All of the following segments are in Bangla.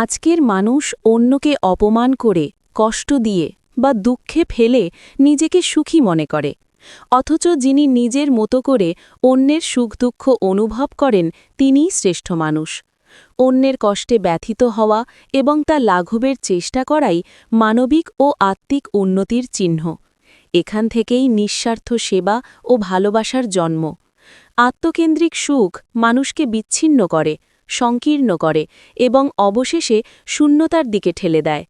আজকের মানুষ অন্যকে অপমান করে, কষ্ট দিয়ে বা দুঃখে ফেলে নিজেকে সুখী মনে করে, অথচ যিনি নিজের মতো করে অন্যের সুখ দুঃখ অনুভব করেন তিনিই শ্রেষ্ঠ মানুষ। অন্যের কষ্টে ব্যথিত হওয়া এবং তা লাঘবের চেষ্টা করাই মানবিক ও আত্মিক উন্নতির চিহ্ন। এখান থেকেই নিঃস্বার্থ সেবা ও ভালোবাসার জন্ম। আত্মকেন্দ্রিক সুখ মানুষকে বিচ্ছিন্ন করে, সংকীর্ণ করে এবং অবশেষে শূন্যতার দিকে ঠেলে দেয়।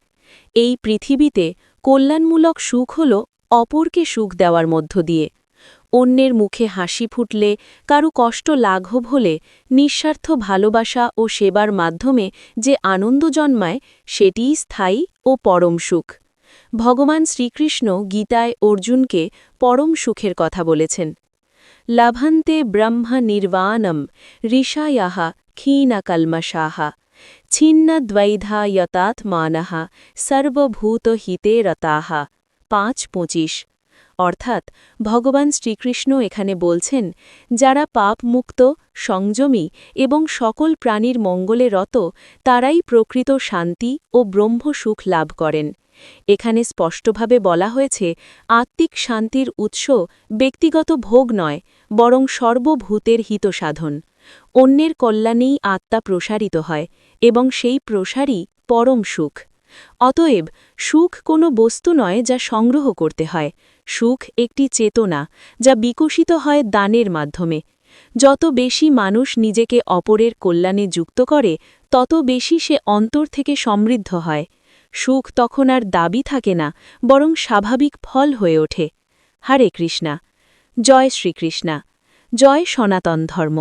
এই পৃথিবীতে কল্যাণমূলক সুখ হল অপরকে সুখ দেওয়ার মধ্য দিয়ে। অন্যের মুখে হাসি ফুটলে, কারু কষ্ট লাঘব হলে, নিঃস্বার্থ ভালোবাসা ও সেবার মাধ্যমে যে আনন্দ জন্মায় সেটিই স্থায়ী ও পরম সুখ। ভগবান শ্রীকৃষ্ণ গীতায় অর্জুনকে পরম সুখের কথা বলেছেন। লভন্তে ব্রহ্ম নির্বাণম ঋষায়াহ ক্ষীণকল্মষাः ছিন্নদ্বৈধা যতাত্মানঃ সর্বভূতহিতে রতাः 5:25। অর্থাৎ ভগবান শ্রীকৃষ্ণ এখানে বলছেন, যারা পাপমুক্ত, সংযমী এবং সকল প্রাণীর মঙ্গলে রত, তারাই প্রকৃত শান্তি ও ব্রহ্মসুখ লাভ করেন। এখানে স্পষ্টভাবে বলা হয়েছে, আত্মিক শান্তির উৎস ব্যক্তিগত ভোগ নয়, বরং সর্বভূতের হিতসাধন। অন্যের কল্যাণেই আত্মা প্রসারিত হয় এবং সেই প্রসারই পরম সুখ। অতএব সুখ কোনো বস্তু নয় যা সংগ্রহ করতে হয়, সুখ একটি চেতনা যা বিকশিত হয় দানের মাধ্যমে। যত বেশি মানুষ নিজেকে অপরের কল্যাণে যুক্ত করে, তত বেশি সে অন্তর থেকে সমৃদ্ধ হয়। সুখ তখন আর দাবি থাকে না, বরং স্বাভাবিক ফল হয়ে ওঠে। হরে কৃষ্ণা। জয় শ্রীকৃষ্ণা। জয় সনাতন ধর্ম।